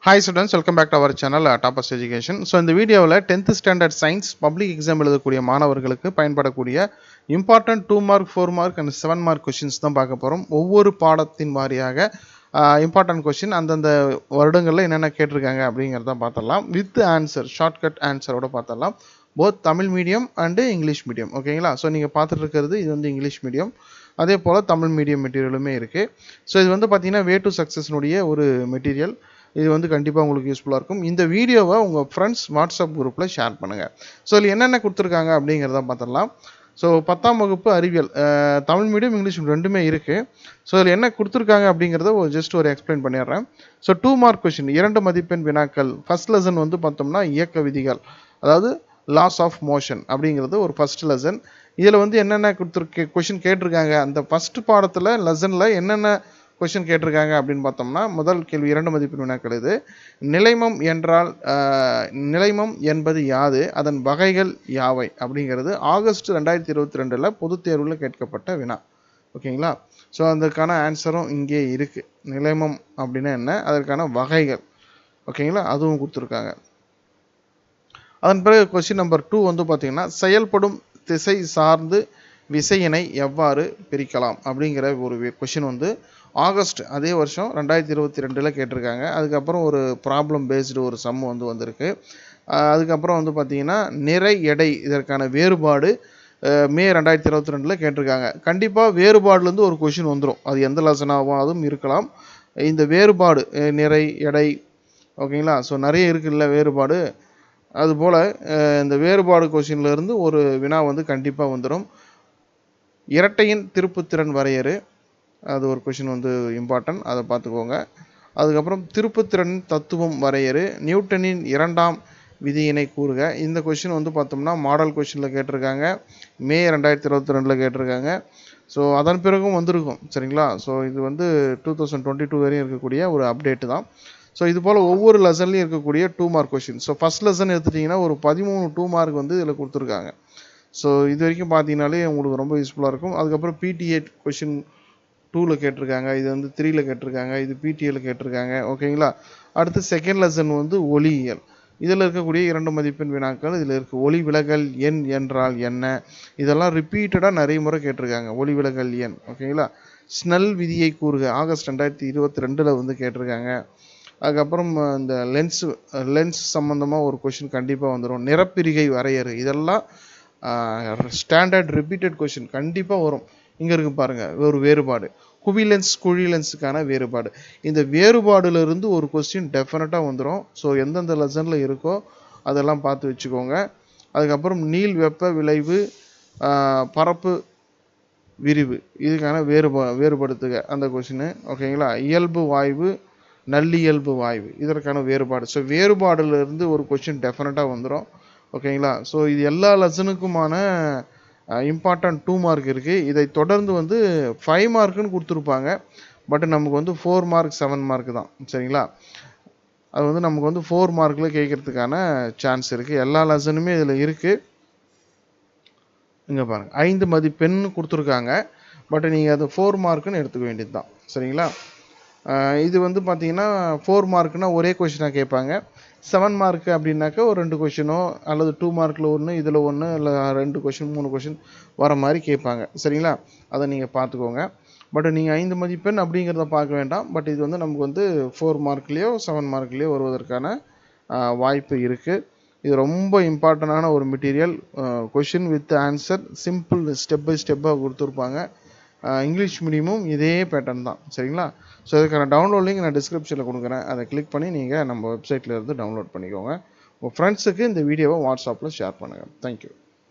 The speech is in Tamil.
Hi students, welcome back to our channel Tapas Education. So இந்த வீடியோவில் 10th standard science public exam எழுதக்கூடிய மாணவர்களுக்கு பயன்படக்கூடிய important 2 mark 4 mark and 7 mark questions தான் பார்க்க போகிறோம். ஒவ்வொரு பாடத்தின் வாரியாக இம்பார்ட்டன்ட் கொஷின் அந்தந்த வருடங்களில் என்னென்ன கேட்டிருக்காங்க அப்படிங்கிறத பார்த்துடலாம். வித் ஆன்சர், ஷார்ட்கட் ஆன்சரோட பார்த்துடலாம். Both Tamil medium and English medium. ஓகேங்களா? ஸோ நீங்கள் பார்த்துட்டு இருக்கிறது இது வந்து இங்கிலீஷ் மீடியம், அதே போல் தமிழ் மீடியம் மெட்டீரியலுமே இருக்குது. ஸோ இது வந்து பார்த்தீங்கன்னா வே டு சக்ஸஸ்னுடைய ஒரு மெட்டீரியல். இது வந்து கண்டிப்பாக உங்களுக்கு யூஸ்ஃபுல்லாக இருக்கும். இந்த வீடியோவை உங்கள் ஃப்ரெண்ட்ஸ் வாட்ஸ்அப் குரூப்பில் ஷேர் பண்ணுங்கள். ஸோ இதில் என்னென்ன கொடுத்துருக்காங்க அப்படிங்கிறத பார்த்துடலாம். ஸோ 10ஆம் வகுப்பு அறிவியல் தமிழ் மீடியம் இங்கிலீஷ் மீடியம் ரெண்டுமே இருக்குது. ஸோ இதில் என்ன கொடுத்துருக்காங்க அப்படிங்கிறத ஜஸ்ட் ஒரு எக்ஸ்பிளைன் பண்ணிடுறேன். ஸோ 2 மார்க் கொஷின், 2 மதிப்பெண் வினாக்கள். ஃபர்ஸ்ட் லெசன் வந்து பார்த்தோம்னா இயக்க விதிகள், அதாவது லாஸ் ஆஃப் மோஷன் அப்படிங்கிறது ஒரு ஃபர்ஸ்ட் லெசன். இதில் வந்து என்னென்ன கொஷின் கேட்டிருக்காங்க, அந்த ஃபர்ஸ்ட் பாடத்தில் லெசனில் என்னென்ன கொஷின் கேட்டிருக்காங்க அப்படின்னு பார்த்தோம்னா, முதல் கேள்வி 2 மதிப்பெண் வினாக்கள் இது. நிலைமம் என்றால் நிலைமம் என்பது யாது, அதன் வகைகள் யாவை அப்படிங்கிறது ஆகஸ்ட் 2022 பொதுத் தேர்வில் கேட்கப்பட்ட வினா. ஓகேங்களா? ஸோ அதற்கான ஆன்சரும் இங்கே இருக்குது. நிலைமம் அப்படின்னா என்ன, அதற்கான வகைகள். ஓகேங்களா? அதுவும் கொடுத்துருக்காங்க. அதன் பிறகு கொஸ்டின் நம்பர் 2 வந்து பார்த்தீங்கன்னா, செயல்படும் திசை சார்ந்து விசையினை எவ்வாறு பிரிக்கலாம் அப்படிங்கிற ஒரு கொஷின் வந்து ஆகஸ்ட் அதே வருஷம் 2022 கேட்டிருக்காங்க. அதுக்கப்புறம் ஒரு ப்ராப்ளம் பேஸ்டு ஒரு சம் வந்து வந்திருக்கு. அதுக்கப்புறம் வந்து பார்த்தீங்கன்னா நிறை எடை இதற்கான வேறுபாடு மே 2022 கேட்டிருக்காங்க. கண்டிப்பாக வேறுபாடுலேருந்து ஒரு கொஷின் வந்துடும். அது எந்த லெசனாகவும் இருக்கலாம். இந்த வேறுபாடு நிறை எடை, ஓகேங்களா? ஸோ நிறைய இருக்குல்ல வேறுபாடு. அதுபோல் இந்த வேறுபாடு கொஷின்லேருந்து ஒரு வினா வந்து கண்டிப்பாக வந்துடும். இரட்டையின் திருப்புத்திறன் வரையறு, அது ஒரு கொஷின் வந்து இம்பார்ட்டன்ட், அதை பார்த்துக்கோங்க. அதுக்கப்புறம் திருப்புத்திறன் தத்துவம் வரையறு, நியூட்டனின் 2ஆம் விதியினை கூறுக. இந்த கொஷின் வந்து பார்த்தோம்னா மாடல் கொஷினில் கேட்டிருக்காங்க, மே 2022 கேட்டிருக்காங்க. ஸோ அதன் பிறகும் வந்திருக்கும். சரிங்களா? ஸோ இது வந்து 2022 வரையும் இருக்கக்கூடிய ஒரு அப்டேட்டு தான். ஸோ இது போல் ஒவ்வொரு லெசன்லையும் இருக்கக்கூடிய 2 mark question. So first lesson எடுத்துட்டிங்கன்னா ஒரு 13 2 மார்க் வந்து இதில் கொடுத்துருக்காங்க. ஸோ இது வரைக்கும் பார்த்தீங்கனாலே உங்களுக்கு ரொம்ப யூஸ்ஃபுல்லாக இருக்கும். அதுக்கப்புறம் பிடிஏ கொஷின் 2ல் கேட்டிருக்காங்க, இது வந்து 3ல் கேட்டிருக்காங்க, இது பிடிஏல கேட்டிருக்காங்க. ஓகேங்களா? அடுத்து செகண்ட் லெசன் வந்து ஒளியியல். இதில் இருக்கக்கூடிய 2 மதிப்பெண் வினாக்கள் இதில் இருக்குது. ஒளி விலகல் எண் என்றால் என்ன, இதெல்லாம் ரிப்பீட்டடாக நிறைய முறை கேட்டிருக்காங்க. ஒளி விலகல் எண். ஓகேங்களா? ஸ்னெல் விதியை கூறுக, ஆகஸ்ட் 2022 வந்து கேட்டிருக்காங்க. அதுக்கப்புறம் இந்த லென்ஸ் சம்மந்தமாக ஒரு கொஷின் கண்டிப்பாக வந்துடும். நிறப்பிரிகை வரையறு, இதெல்லாம் ஸ்டாண்டர்ட் ரிப்பீட்டட் கொஷின் கண்டிப்பாக வரும். இங்கே இருக்கு பாருங்கள், ஒரு வேறுபாடு, குவிலென்ஸ் குழிலென்ஸுக்கான வேறுபாடு. இந்த வேறுபாடுலேருந்து ஒரு கொஸ்டின் டெஃபினட்டாக வந்துடும். ஸோ எந்தெந்த லெசனில் இருக்கோ அதெல்லாம் பார்த்து வச்சுக்கோங்க. அதுக்கப்புறம் நீள் வெப்ப விளைவு, பரப்பு விரிவு, இதுக்கான வேறுபடுத்துக அந்த கொஷின். ஓகேங்களா? இயல்பு வாய்வு, நல்லியல்பு வாய்வு, இதற்கான வேறுபாடு. ஸோ வேறுபாடுலேருந்து ஒரு கொஷின் டெஃபினட்டாக வந்துடும். ஓகேங்களா? ஸோ இது எல்லா லெசனுக்குமான இம்பார்ட்டன்ட் 2 மார்க் இருக்குது. இதை தொடர்ந்து வந்து 5 மார்க்குன்னு கொடுத்துருப்பாங்க. பட் நமக்கு வந்து 4 மார்க் 7 மார்க் தான். சரிங்களா? அது வந்து நமக்கு வந்து 4 மார்க்கில் கேட்குறதுக்கான சான்ஸ் இருக்குது. எல்லா லெசனுமே இதில் இருக்குது. இங்கே பாருங்கள், 5 மதிப்பெண் கொடுத்துருக்காங்க. பட் நீங்கள் அது 4 மார்க்குன்னு எடுத்துக்க வேண்டியது தான். சரிங்களா? இது வந்து பார்த்தீங்கன்னா 4 மார்க்குனால் ஒரே கொஷினாக கேட்பாங்க. 7 மார்க் அப்படின்னாக்கா ஒரு 2 கொஷினோ அல்லது 2 மார்க்கில் 1 இதில் 1 இல்லை 2 கொஷின் 3 கொஷின் வர மாதிரி கேட்பாங்க. சரிங்களா? அதை நீங்கள் பார்த்துக்கோங்க. பட் நீங்கள் 5 மதிப்பெண் அப்படிங்கிறத பார்க்க வேண்டாம். பட் இது வந்து நமக்கு வந்து 4 மார்க்லேயோ 7 மார்க்லேயோ வருவதற்கான வாய்ப்பு இருக்குது. இது ரொம்ப இம்பார்ட்டண்டான ஒரு material. Question with answer simple step by ஸ்டெப்பாக கொடுத்துருப்பாங்க. இங்கிலீஷ் மீடியமும் இதே பேட்டர்ன் தான். சரிங்களா? ஸோ இதுக்கான டவுன்லோட் லிங்க் நான் டிஸ்கிரிப்ஷனில் கொடுக்குறேன். அதை கிளிக் பண்ணி நீங்கள் நம்ம வெப்சைட்டில் இருந்து டவுன்லோட் பண்ணிக்கோங்க. உங்கள் ஃப்ரெண்ட்ஸுக்கு இந்த வீடியோவை வாட்ஸ்அப்பில் ஷேர் பண்ணுங்கள். தேங்க்யூ.